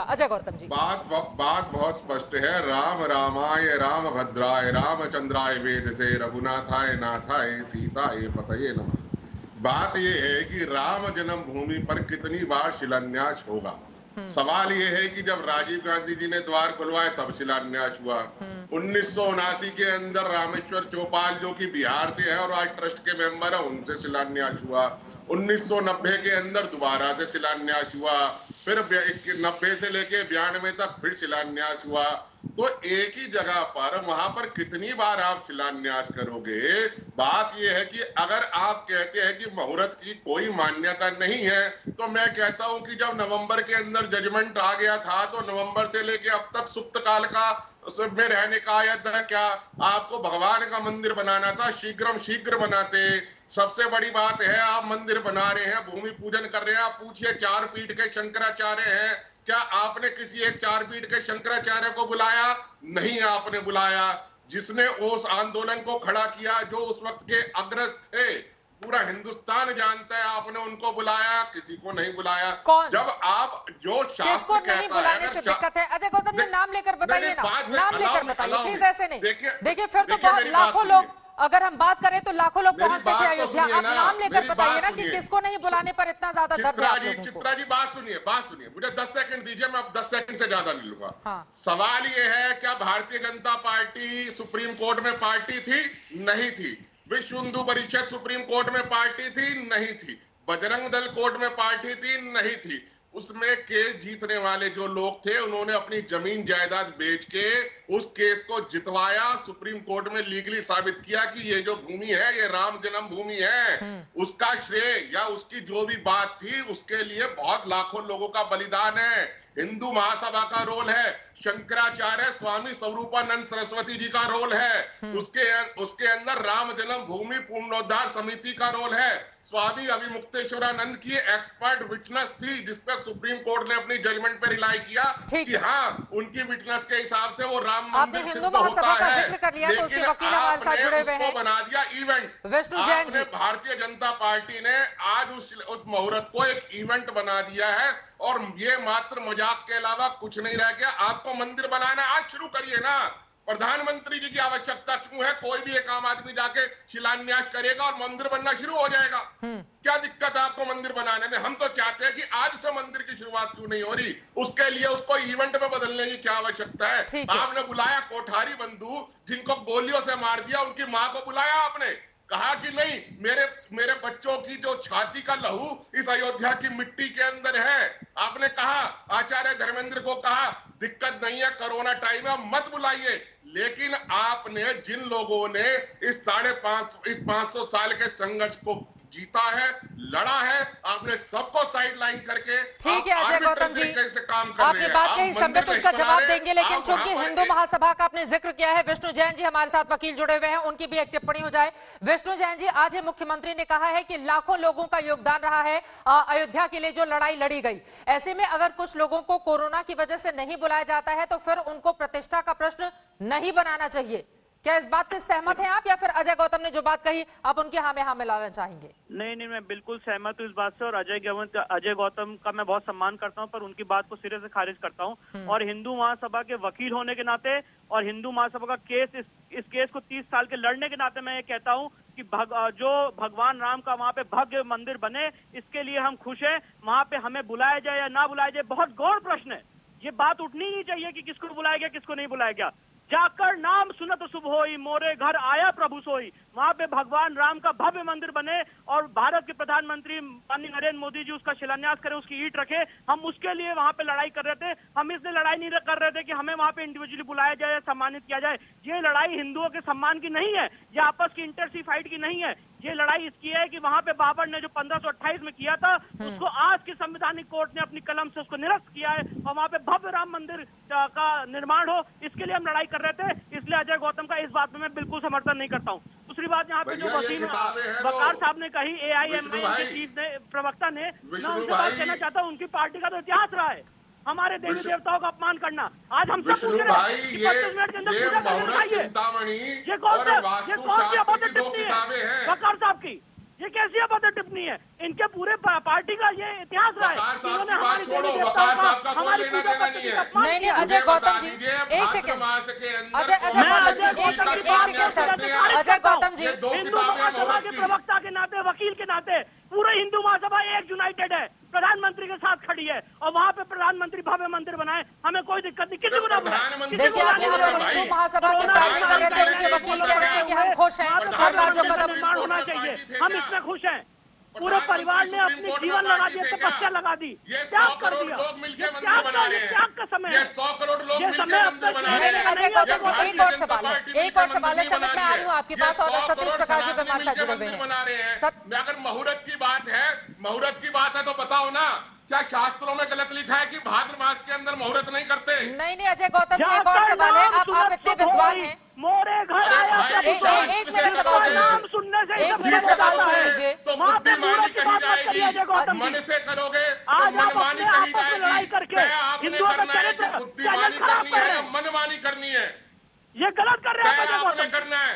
अजय गौतम जी। बात बहुत स्पष्ट है। राम रामाय राम भद्राय रामचंद्राय वेद से रघुनाथाय नाथाय सीताय पतये नमः। बात यह है कि राम जन्मभूमि पर कितनी बार शिलान्यास होगा। सवाल यह है कि जब राजीव गांधी जी ने द्वार खुलवाए तब शिलान्यास हुआ। 1979 के अंदर रामेश्वर चौपाल जो कि बिहार से है और आज ट्रस्ट के मेंबर है, उनसे शिलान्यास हुआ। 1990 के अंदर दोबारा से शिलान्यास हुआ, फिर 90 से लेके 92 तक फिर शिलान्यास हुआ। तो एक ही जगह पर वहां पर कितनी बार आप शिलान्यास करोगे। बात यह है कि अगर आप कहते हैं कि मुहूर्त की कोई मान्यता नहीं है, तो मैं कहता हूं कि जब नवंबर के अंदर जजमेंट आ गया था तो नवंबर से लेके अब तक सुप्त काल का में रहने का आया था। क्या आपको भगवान का मंदिर बनाना था, शीघ्र बनाते। सबसे बड़ी बात है, आप मंदिर बना रहे हैं, भूमि पूजन कर रहे हैं। आप पूछिए, 4 पीठ के शंकराचार्य हैं, क्या आपने किसी एक 4 पीठ के शंकराचार्य को बुलाया? नहीं आपने बुलाया। जिसने उस आंदोलन को खड़ा किया, जो उस वक्त के अग्रस्त थे, पूरा हिंदुस्तान जानता है, आपने उनको बुलाया? किसी को नहीं बुलाया। कौन? जब आप जो शास्त्र कहता नहीं बुलाने से दिक्कत है। अजय गौतम जी नाम लेकर बताइए ना, नाम लेकर बताइए प्लीज, ऐसे नहीं। देखिए फिर तो बहुत लाखों लोग, अगर हम बात करें तो लाखों लोग पहुंचते थे अयोध्या। आप नाम लेकर बताइए ना कि किसको नहीं बुलाने पर इतना ज्यादा दर्द है आप लोगों को। चित्रा जी बात सुनिए, मुझे 10 सेकंड दीजिए, मैं अब 10 सेकंड से ज्यादा नहीं लूंगा। हाँ। सवाल ये है, क्या Bharatiya Janata party supreme court में पार्टी थी? नहीं थी। विश्व हिंदू परिषद सुप्रीम कोर्ट में पार्टी थी? नहीं थी। बजरंग दल कोर्ट में पार्टी थी? नहीं थी। उसमें केस जीतने वाले जो लोग थे, उन्होंने अपनी जमीन जायदाद बेच के उस केस को जितवाया, सुप्रीम कोर्ट में लीगली साबित किया कि ये जो भूमि है ये राम जन्म भूमि है। उसका श्रेय या उसकी जो भी बात थी, उसके लिए बहुत लाखों लोगों का बलिदान है। हिंदू महासभा का रोल है, शंकराचार्य स्वामी स्वरूपानंद सरस्वती जी का रोल है, उसके अंदर राम जन्म भूमि पुनरुद्धार समिति का रोल है। स्वामी अभिमुक्तेश्वरानंद की एक्सपर्ट विटनेस थी, जिसपे सुप्रीम कोर्ट ने अपनी जजमेंट पे रिलाई किया कि हाँ, उनकी विटनेस के हिसाब से वो राम मंदिर सिद्ध होता है। लेकिन आपने उसको बना दिया इवेंट। आपने भारतीय जनता पार्टी ने आज उस मुहूर्त को एक इवेंट बना दिया है और ये मात्र मजाक के अलावा कुछ नहीं रह गया। आपको मंदिर बनाना आज शुरू करिए ना। प्रधानमंत्री जी की आवश्यकता क्यों है? कोई भी एक आम आदमी जाके शिलान्यास करेगा और मंदिर बनना शुरू हो जाएगा। क्या दिक्कत है आपको मंदिर बनाने में? हम तो चाहते हैं कि आज से मंदिर की शुरुआत क्यों नहीं हो रही? उसके लिए उसको इवेंट में बदलने की क्या आवश्यकता है? आपने बुलाया कोठारी बंधु, जिनको गोलियों से मार दिया, उनकी मां को बुलाया आपने? कहा कि नहीं, मेरे बच्चों की जो छाती का लहू इस अयोध्या की मिट्टी के अंदर है। आपने कहा, आचार्य धर्मेंद्र को कहा, दिक्कत नहीं है, कोरोना टाइम है, मत बुलाइए। लेकिन आपने जिन लोगों ने इस 550 साल के संघर्ष को जीता है, लड़ा है, आपने सबको साइड लाइन करके ठीक है अजय गौतम जी, आपने बात कही, सभ्य तो उसका जवाब देंगे। लेकिन चूंकि हिंदू महासभा का आपने जिक्र किया है, विष्णु जैन जी हमारे साथ वकील जुड़े हुए हैं, उनकी भी एक टिप्पणी हो जाए। विष्णु जैन जी, आज मुख्यमंत्री ने कहा है कि लाखों लोगों का योगदान रहा है अयोध्या के लिए जो लड़ाई लड़ी गई। ऐसे में अगर कुछ लोगों को कोरोना की वजह से नहीं बुलाया जाता है तो फिर उनको प्रतिष्ठा का प्रश्न नहीं बनाना चाहिए। क्या इस बात से सहमत हैं आप, या फिर अजय गौतम ने जो बात कही आप उनके हाँ में हाँ मिलाना चाहेंगे? नहीं, मैं बिल्कुल सहमत हूँ इस बात से, और अजय गौतम का मैं बहुत सम्मान करता हूँ, पर उनकी बात को सिरे से खारिज करता हूँ। और हिंदू महासभा के वकील होने के नाते और हिंदू महासभा का केस, इस केस को 30 साल के लड़ने के नाते मैं ये कहता हूँ कि जो भगवान राम का वहाँ पे भव्य मंदिर बने, इसके लिए हम खुश हैं। वहाँ पे हमें बुलाया जाए या ना बुलाया जाए, बहुत गौर प्रश्न है। ये बात उठनी नहीं चाहिए कि किसको बुलाया गया किसको नहीं बुलाया गया। जाकर नाम सुनत शुभ होई, मोरे घर आया प्रभु सोई। वहां पे भगवान राम का भव्य मंदिर बने और भारत के प्रधानमंत्री माननीय नरेंद्र मोदी जी उसका शिलान्यास करें, उसकी ईंट रखे। हम उसके लिए वहां पे लड़ाई कर रहे थे। हम इसलिए लड़ाई नहीं कर रहे थे कि हमें वहां पे इंडिविजुअली बुलाया जाए, सम्मानित किया जाए। ये लड़ाई हिंदुओं के सम्मान की नहीं है, ये आपस की इंटरसी फाइट की नहीं है। ये लड़ाई इसकी है कि वहां पे बाबर ने जो 1528 में किया था, उसको आज की संवैधानिक कोर्ट ने अपनी कलम से उसको निरस्त किया है और वहां पे भव्य राम मंदिर का निर्माण हो, इसके लिए हम लड़ाई कर रहे थे। इसलिए अजय गौतम का इस बात में मैं बिल्कुल समर्थन नहीं करता हूँ। दूसरी बात, यहाँ पे जो वकील वकार साहब ने कही, AIMIM के चीफ ने, प्रवक्ता ने, मैं उनसे बात कहना चाहता हूँ। उनकी पार्टी का तो इतिहास रहा है हमारे देवी देवताओं का अपमान करना। आज हम सब पूछ रहे हैं कि 25 मिनट के अंदर पूजा करके दिखाइए। ये कौन सी अपोजिट कितनी है वकार साहब की? ये कैसी अभद्र टिप्पणी है? इनके पूरे पार्टी का ये इतिहास रहा है। वकार साहब इन्होंने की बात हमारी छोड़ो, देवी वकार देवताओं साहब का कोई हमारी लेना पूजा देना पद्धति नहीं का है। अपमान नहीं, किया। अजय मुझे गौतम बता जी, दीजिए, एक भाद्र सेकंड। मास के अंदर अजय कौन गौतम सा जी, पुस्तक एक पाठ सेकंड कर सर। सकते हैं? अजय गौतम जी, ये दो हिंदू किताबें महासभा मुहूर्त के की। प्रवक्ता के नाते, वकील के नाते पूरे हिंदू महासभा एक यूनाइटेड है, प्रधानमंत्री के साथ खड़ी है, और वहाँ पे प्रधानमंत्री भव्य मंदिर बनाए, हमें कोई दिक्कत नहीं, किसी को ना बुलाए। प्रधानमंत्री देखिए, आप यहाँ पर भाई, हिंदू महासभा की ब्रांडिंग कर रहे थे, उनके वकील कह रहे हैं कि हम खुश हैं, सरकार जो कदम निर्माण होना चाहिए, हम इसमें खुश हैं। पूरे परिवार ने अपनी जीवन लगा दी, तपस्या लगा दी, ये 100 त्याग कर करोड़ दिया। लोग मिलकर ये मंदिर बना रहे हैं। त्याग का समय ये है। 100 करोड़ लोग ये मिलकर समय मंदिर अब बना तक रहे नहीं, हैं। अजय गौतम जी, भारतीय एक और जनता सवाल है, पार्टी एक और मिलकर सवाल है, मंदिर समित में बना आ रही रही हूँ आपके ये पास, और 100 सतीश करोड़ प्रकाश जी भी सनातनी हमारे साथ मिलकर जुड़े हुए मंदिर हैं। बना रहे हैं। सत- अगर मुहूर्त की बात है, मुहूर्त की बात है तो बताओ ना, क्या शास्त्रों में गलत लिखा है कि भाद्र मास के अंदर मुहूर्त नहीं करते? नहीं, अजय गौतम जी, एक और सवाल है, आप इतने विद्वान हैं, मोरे घर अरे आया भाई, प्रभु एक सवाल। मिनट सवाल इसका है। नाम सुनने से ही एक सब मिनट समझ सवाल आता है। लीजिए। तो वहाँ पे बुद्धिमानी मूर्त की कही बात मत करिए जाएगी, अजय गौतम मन जी। से करोगे तो आज आप मनमानी अपने कही आपस में लड़ाई जाएगी। करके तय आपने हिंदुओं का करना है कि चरित्र बुद्धिमानी खराब करनी कर है रहे या हैं। मनमानी करनी है, ये गलत कर रहे हैं तय अजय आपने गौतम। करना है।